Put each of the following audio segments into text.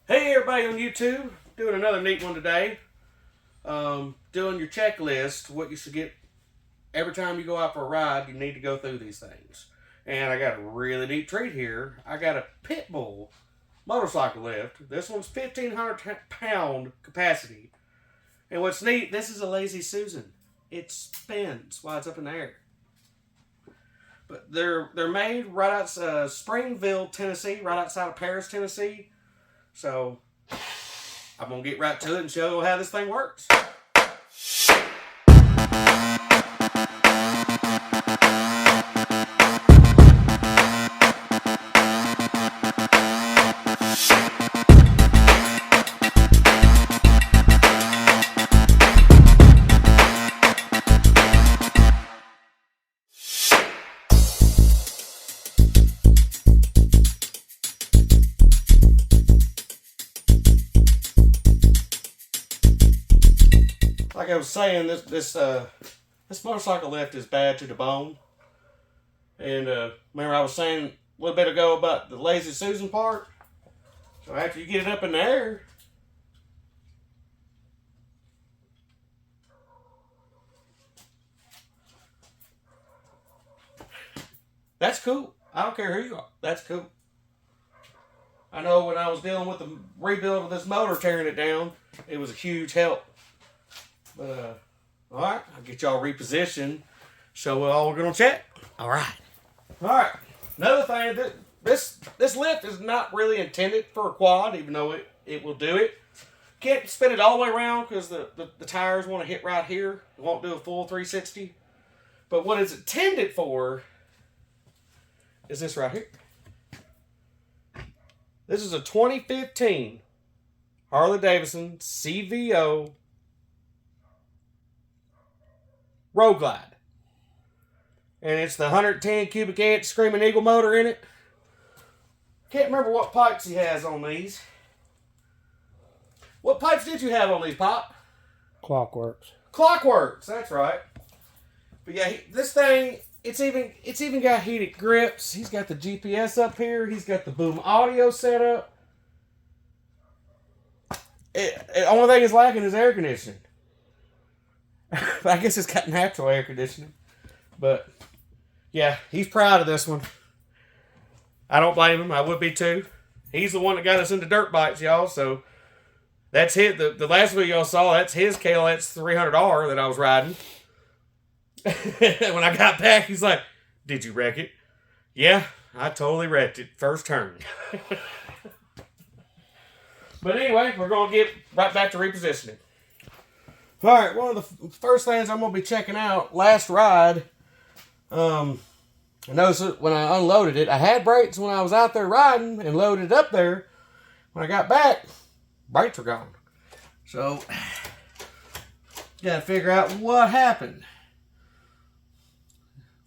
Hey everybody on YouTube, doing another neat one today. Doing your checklist, what you should get every time you go out for a ride. You need to go through these things. And I got a really neat treat here. I got a pit bull motorcycle lift. This one's 1,500 pound capacity. And what's neat, this is a Lazy Susan. It spins while it's up in the air. But they're made right outside Springville, Tennessee, right outside of Paris, Tennessee. So I'm going to get right to it and show how this thing works. Like I was saying, this motorcycle lift is bad to the bone. And remember I was saying a little bit ago about the Lazy Susan part. So after you get it up in the air, that's cool. I don't care who you are. That's cool. I know when I was dealing with the rebuild of this motor, tearing it down, it was a huge help. But alright, I'll get y'all repositioned. Show what all we're gonna check. Alright. Another thing, this lift is not really intended for a quad, even though it will do it. Can't spin it all the way around because the tires want to hit right here. It won't do a full 360. But what it's intended for is this right here. This is a 2015 Harley Davidson CVO Road Glide. And it's the 110 cubic inch Screaming Eagle motor in it. Can't remember what pipes he has on these. What pipes did you have on these, Pop? Clockworks. Clockworks, that's right. But yeah, this thing, it's even got heated grips. He's got the GPS up here. He's got the boom audio set up. The only thing it's lacking is air conditioning. I guess it's got natural air conditioning. But yeah, he's proud of this one. I don't blame him. I would be too. He's the one that got us into dirt bikes, y'all. So that's his. The last video y'all saw, that's his KLX 300R that I was riding. When I got back, he's like, "Did you wreck it?" Yeah, I totally wrecked it. First turn. But anyway, we're going to get right back to repositioning. Alright, one of the first things I'm going to be checking out, last ride, I noticed when I unloaded it, I had brakes when I was out there riding and loaded it up there. When I got back, brakes were gone. So, got to figure out what happened.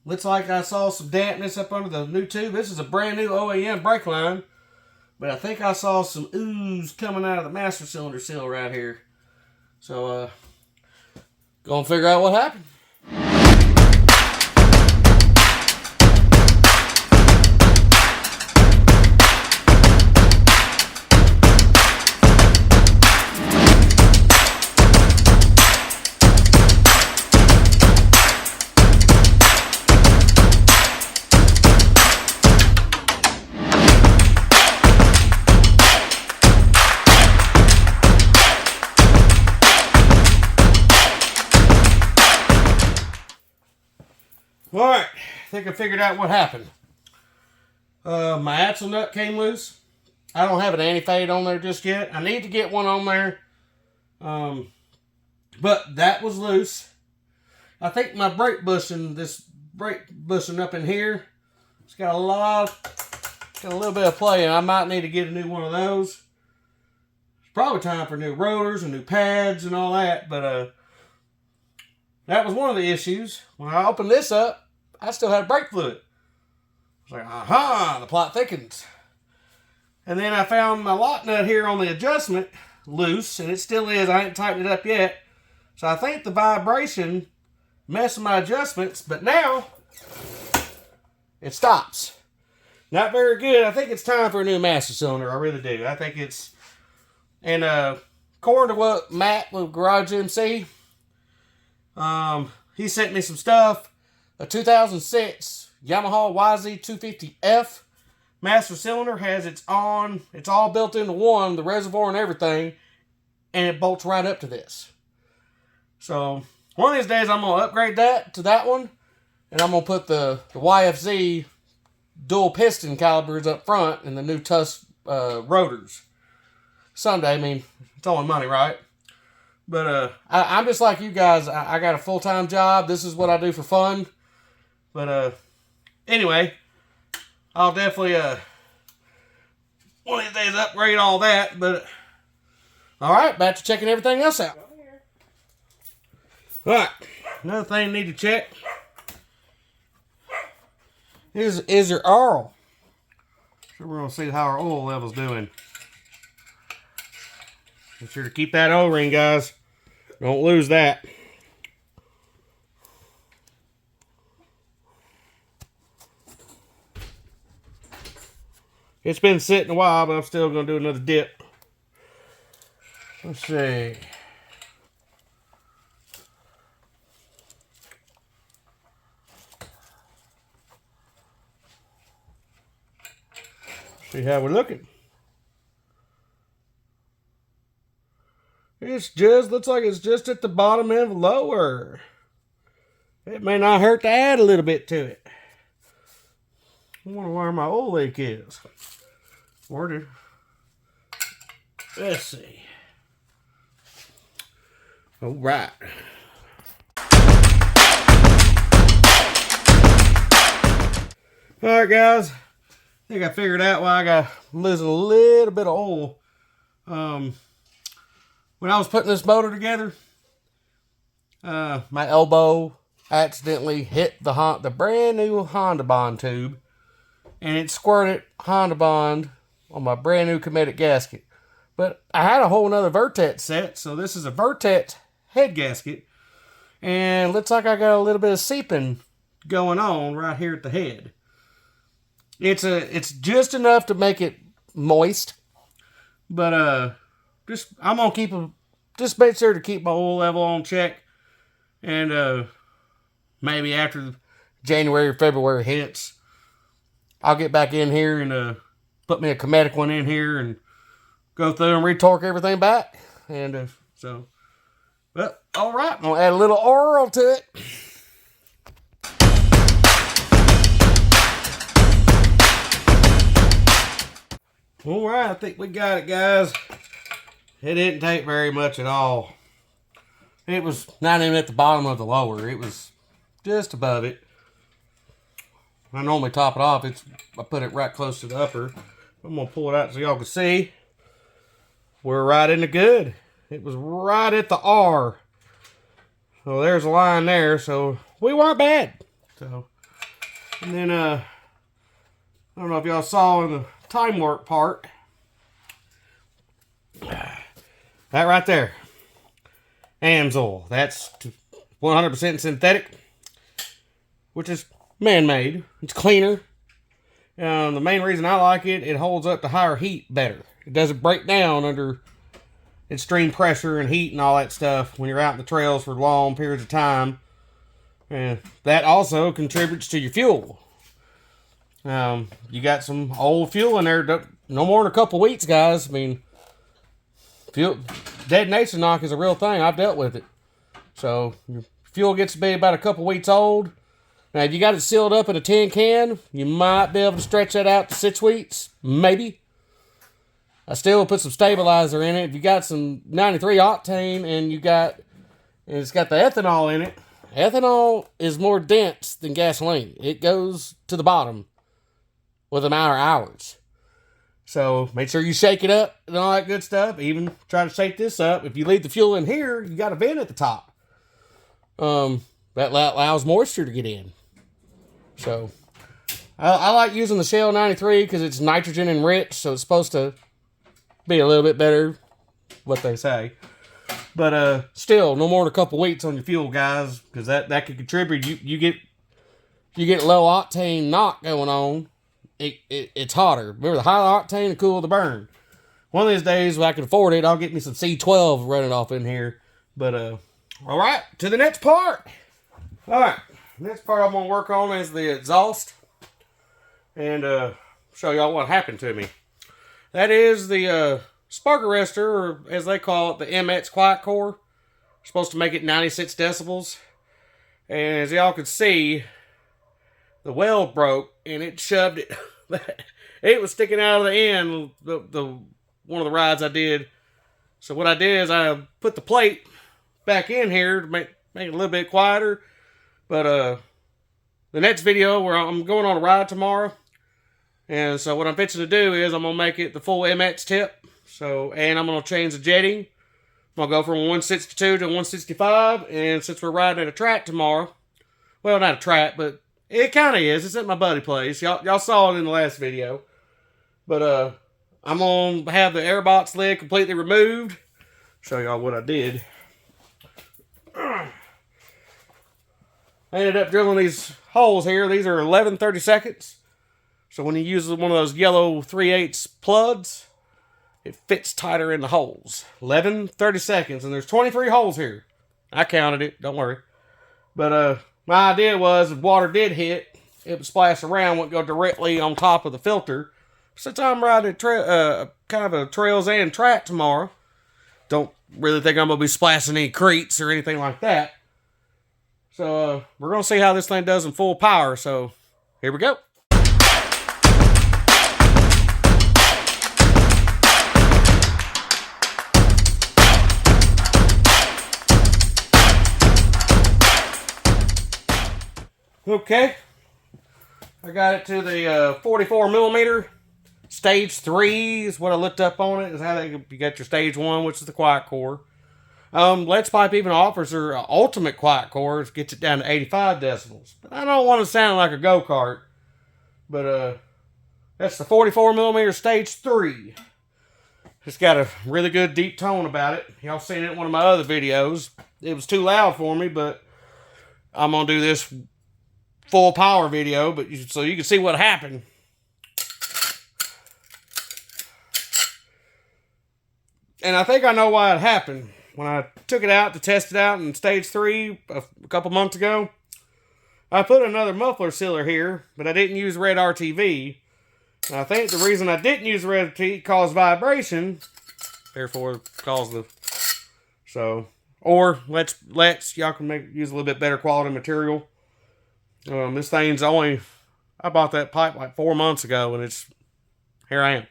Looks like I saw some dampness up under the new tube. This is a brand new OEM brake line. But I think I saw some ooze coming out of the master cylinder seal right here. So, gonna figure out what happened. Alright, I think I figured out what happened. My axle nut came loose. I don't have an anti-fade on there just yet. I need to get one on there. But that was loose. I think my brake bushing, this brake bushing up in here, it's got a little bit of play, and I might need to get a new one of those. It's probably time for new rotors and new pads and all that, but that was one of the issues. When I opened this up, I still had brake fluid. I was like, aha, the plot thickens. And then I found my lock nut here on the adjustment loose, and it still is. I ain't tightened it up yet. So I think the vibration messed with my adjustments, but now it stops. Not very good. I think it's time for a new master cylinder. I really do. I think it's And according to what Matt with Garage MC, he sent me some stuff. A 2006 Yamaha YZ250F master cylinder has it's all built into one, the reservoir and everything, and it bolts right up to this. So one of these days I'm going to upgrade that to that one, and I'm going to put the YFZ dual piston calibers up front and the new Tusk rotors. Someday, I mean, it's only money, right? But I'm just like you guys. I got a full-time job. This is what I do for fun. But anyway, I'll definitely one of these days upgrade all that. But all right, back to checking everything else out. All right, another thing you need to check is your oil. So we're gonna see how our oil level's doing. Make sure to keep that O-ring, guys. Don't lose that. It's been sitting a while, but I'm still going to do another dip. Let's see. See how we're looking. It's just, looks like it's just at the bottom and lower. It may not hurt to add a little bit to it. I wonder where my oil leak is. Let's see. All right. All right, guys. I think I figured out why I'm losing a little bit of oil. When I was putting this motor together, my elbow accidentally hit the brand new Honda Bond tube, and it squirted Honda Bond on my brand new Cometic gasket. But I had a whole nother Vertet set, so this is a Vertet head gasket, and looks like I got a little bit of seeping going on right here at the head. It's just enough to make it moist, but I'm gonna just make sure to keep my oil level on check, and maybe after January or February hits, I'll get back in here and put me a Cometic one in here and go through and retorque everything back. And but all right, I'm gonna add a little oil to it. All right, I think we got it, guys. It didn't take very much at all. It was not even at the bottom of the lower. It was just above it. I normally top it off. I put it right close to the upper. I'm going to pull it out so y'all can see. We're right in the good. It was right at the R. So there's a line there. So we weren't bad. So, and then, I don't know if y'all saw in the time warp part. That right there. Amsoil. That's 100% synthetic, which is man-made. It's cleaner. The main reason I like it, it holds up to higher heat better. It doesn't break down under extreme pressure and heat and all that stuff when you're out in the trails for long periods of time. And that also contributes to your fuel. You got some old fuel in there, no more than a couple weeks, guys. I mean, detonation knock is a real thing. I've dealt with it. So, your fuel gets to be about a couple weeks old. Now, if you got it sealed up in a tin can, you might be able to stretch that out to 6 weeks. Maybe. I still will put some stabilizer in it. If you got some 93 octane and it's got the ethanol in it, ethanol is more dense than gasoline. It goes to the bottom with a matter of hours. So make sure you shake it up and all that good stuff. Even try to shake this up. If you leave the fuel in here, you got a vent at the top. That allows moisture to get in. So I like using the Shell 93 because it's nitrogen enriched, so it's supposed to be a little bit better, what they say. But still, no more than a couple weeks on your fuel, guys, because that could contribute. You get low octane knock going on. It's hotter. Remember, the high octane, the cooler the burn. One of these days when I can afford it, I'll get me some C12 running off in here. But, all right, to the next part. All right, next part I'm going to work on is the exhaust. And show y'all what happened to me. That is the spark arrestor, or as they call it, the MX quiet core. Supposed to make it 96 decibels. And as y'all can see, the weld broke and it shoved it. It was sticking out of the end, one of the rides I did. So what I did is I put the plate back in here to make it a little bit quieter. But the next video, where I'm going on a ride tomorrow, and so what I'm fixing to do is I'm gonna make it the full MX tip. So, and I'm gonna change the jetting. I'm gonna go from 162 to 165. And since we're riding at a track tomorrow, well, not a track, but it kind of is. It's at my buddy's place. Y'all saw it in the last video. But I'm gonna have the airbox lid completely removed. Show y'all what I did. I ended up drilling these holes here. These are 11/32. So when you use one of those yellow 3/8 plugs, it fits tighter in the holes. 11/32, and there's 23 holes here. I counted it, don't worry. But my idea was if water did hit, it would splash around, wouldn't go directly on top of the filter. Since I'm riding kind of a trails and track tomorrow, don't really think I'm going to be splashing any creeks or anything like that. So we're going to see how this thing does in full power. So here we go. Okay, I got it to the 44 millimeter. Stage 3 is what I looked up on it. Is how you got your stage 1, which is the quiet core. Let's Pipe even offers their ultimate quiet core, which gets it down to 85 decibels. But I don't want to sound like a go-kart. But that's the 44 millimeter stage 3. It's got a really good deep tone about it. Y'all seen it in one of my other videos. It was too loud for me, but I'm gonna do this full power video, but so you can see what happened. And I think I know why it happened. When I took it out to test it out in stage 3 a couple months ago, I put another muffler sealer here, but I didn't use red RTV. And I think the reason I didn't use red RTV caused vibration, therefore caused the, so, or let's y'all can use a little bit better quality material. This thing's only, I bought that pipe like 4 months ago, and here I am.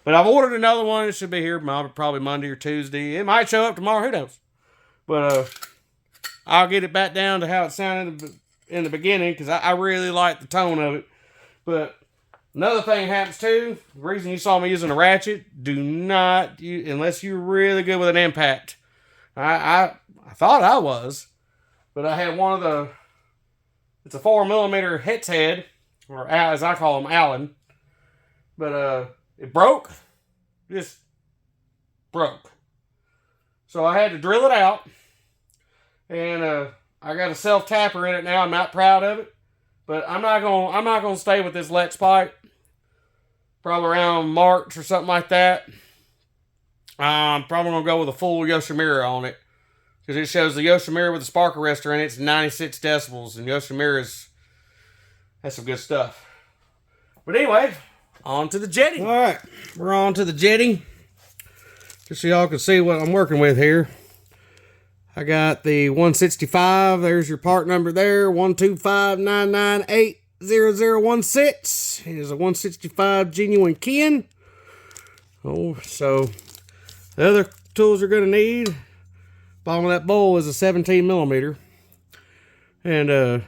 But I've ordered another one. It should be here probably Monday or Tuesday. It might show up tomorrow, who knows. But I'll get it back down to how it sounded in the beginning, because I really like the tone of it. But another thing happens too, the reason you saw me using a ratchet, do not, unless you're really good with an impact. I thought I was, but I had one of the, it's a 4 millimeter hex head, or as I call them, Allen. But it broke. Just broke. So I had to drill it out. And I got a self tapper in it now. I'm not proud of it. But I'm not gonna stay with this Let's Pipe. Probably around March or something like that. I'm probably gonna go with a full Yoshimura on it. Because it shows the Yoshimura with the spark arrestor in it. It's 96 decibels. And Yoshimura's, that's some good stuff. But anyway, on to the jetting. All right, we're on to the jetting. Just so y'all can see what I'm working with here. I got the 165. There's your part number there. 12599800016. It is a 165 genuine Ken. Oh, so the other tools you're going to need. Bottom of that bowl is a 17 millimeter. And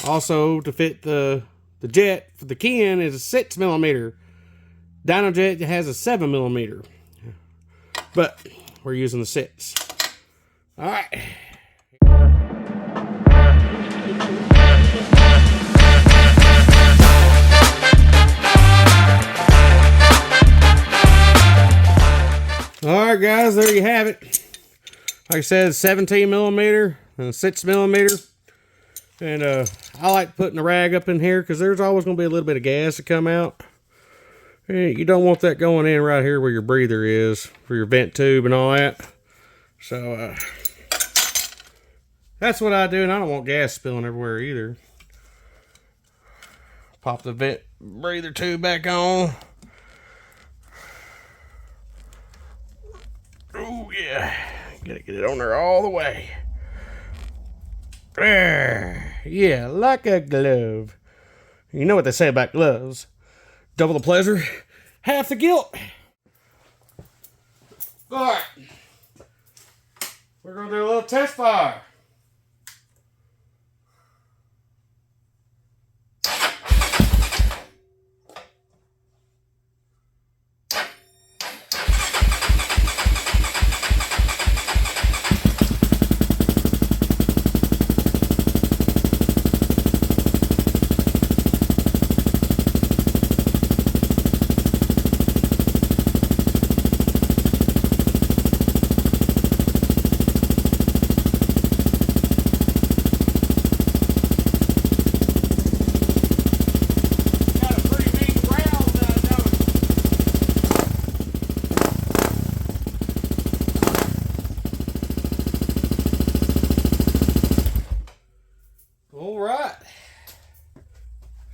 also to fit the jet for the Ken is a 6 millimeter. Dyno Jet has a 7 millimeter. But we're using the 6. Alright. Alright guys, there you have it. Like I said, 17 millimeter and 6 millimeter. And I like putting the rag up in here because there's always going to be a little bit of gas to come out. You don't want that going in right here where your breather is for your vent tube and all that. So that's what I do, and I don't want gas spilling everywhere either. Pop the vent breather tube back on. Oh yeah, gotta get it on there all the way. There, yeah, like a glove. You know what they say about gloves. Double the pleasure, half the guilt. All right, we're gonna do a little test fire.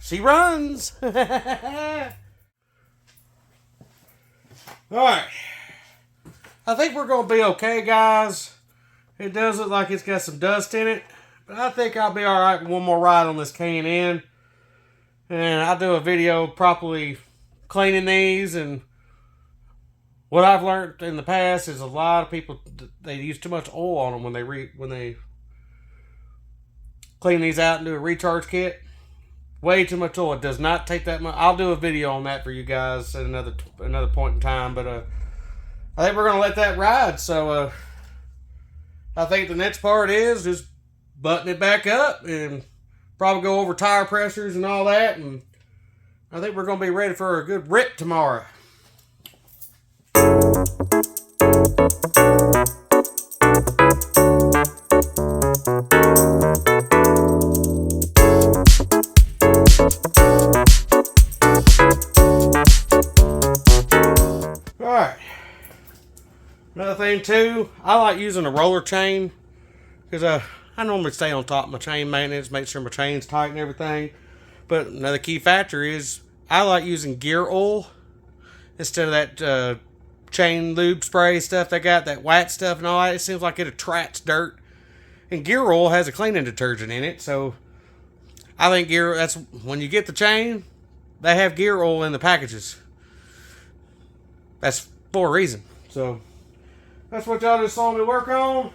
She runs. All right. I think we're going to be okay, guys. It does look like it's got some dust in it. But I think I'll be all right with one more ride on this K&N. And I'll do a video properly cleaning these. And what I've learned in the past is a lot of people, they use too much oil on them when they clean these out and do a recharge kit. Way too much oil. It does not take that much. I'll do a video on that for you guys at another point in time. But I think we're going to let that ride. So I think the next part is just button it back up and probably go over tire pressures and all that. And I think we're going to be ready for a good rip tomorrow. Alright, another thing too, I like using a roller chain because I normally stay on top of my chain maintenance, make sure my chain's tight and everything. But another key factor is I like using gear oil instead of that chain lube spray stuff they got, that white stuff and all that. It seems like it attracts dirt. And gear oil has a cleaning detergent in it, so I think that's when you get the chain, they have gear oil in the packages. That's for a reason. So that's what y'all just saw me work on.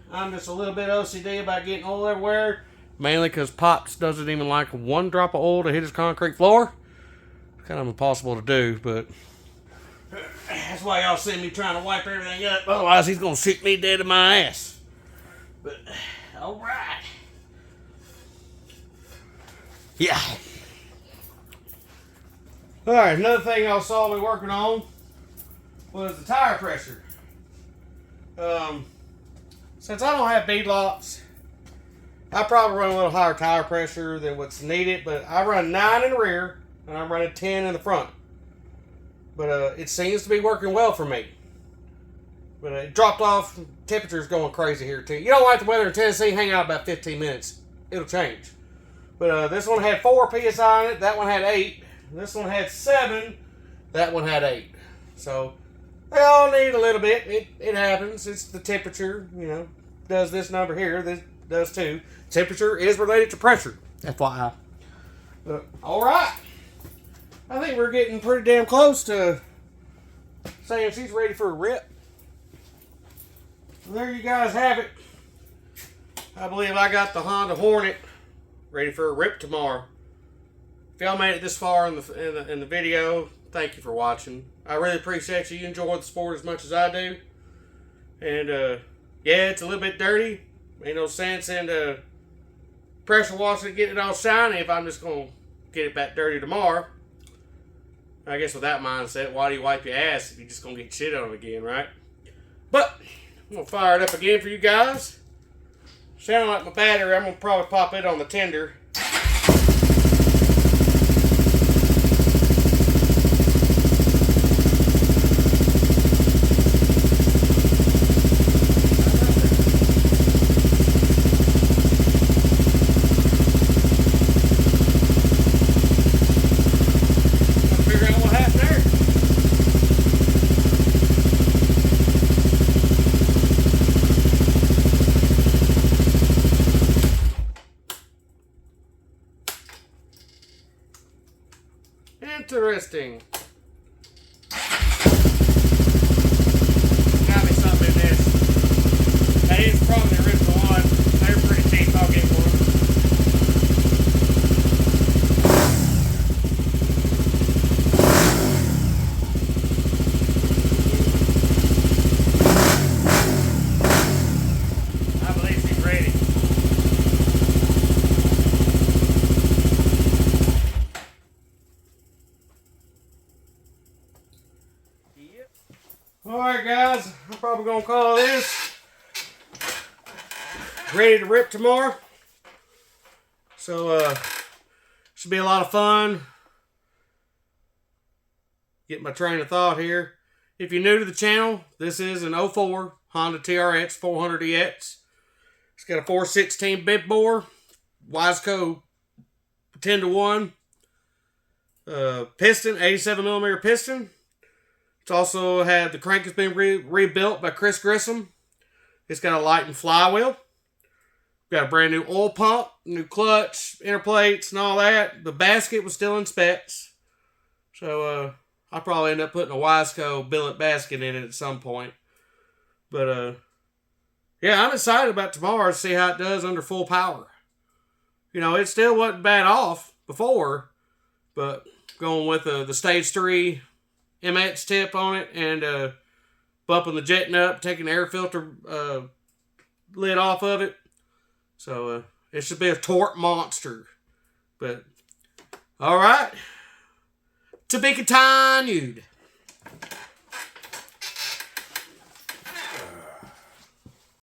I'm just a little bit OCD about getting oil everywhere, mainly because Pops doesn't even like one drop of oil to hit his concrete floor. It's kind of impossible to do, but that's why y'all see me trying to wipe everything up. Otherwise, he's gonna shoot me dead in my ass. But all right, yeah. All right, another thing y'all saw me working on was the tire pressure. Since I don't have bead locks, I probably run a little higher tire pressure than what's needed, but I run 9 in the rear and I'm running 10 in the front. But it seems to be working well for me. But it dropped off. Temperature's going crazy here too. You don't like the weather in Tennessee? Hang out about 15 minutes. It'll change. But this one had 4 PSI in it. That one had 8. This one had 7. That one had 8. So they all need a little bit. It happens. It's the temperature. You know, does this number here. This does too. Temperature is related to pressure. FYI. All right. I think we're getting pretty damn close to saying she's ready for a rip. Well, there you guys have it. I believe I got the Honda Hornet ready for a rip tomorrow. If y'all made it this far in the video, thank you for watching. I really appreciate you enjoy the sport as much as I do. And yeah, it's a little bit dirty. Ain't no sense in pressure washing it, getting it all shiny if I'm just gonna get it back dirty tomorrow. I guess with that mindset, why do you wipe your ass if you're just gonna get shit on it again, right? But I'm gonna fire it up again for you guys. Sound like my battery, I'm gonna probably pop it on the tender. testing. Got me something in this. That is probably the original one. They're pretty cheap. I'll get one. I believe she's ready. Alright guys, I'm probably going to call this ready to rip tomorrow. So, should be a lot of fun. Get my train of thought here. If you're new to the channel, this is an 04 Honda TRX416EX. It's got a 416 bit bore, Wiseco 10-to-1, piston, 87mm piston. It's also had, the crank has been rebuilt by Chris Grissom. It's got a Lighten flywheel. Got a brand new oil pump, new clutch, inner plates, and all that. The basket was still in specs. So, I'll probably end up putting a Wiseco billet basket in it at some point. But, yeah, I'm excited about tomorrow to see how it does under full power. You know, it still wasn't bad off before, but going with the Stage 3 MX tip on it and bumping the jetting up, taking the air filter lid off of it. So it should be a torque monster. But, alright. To be continued.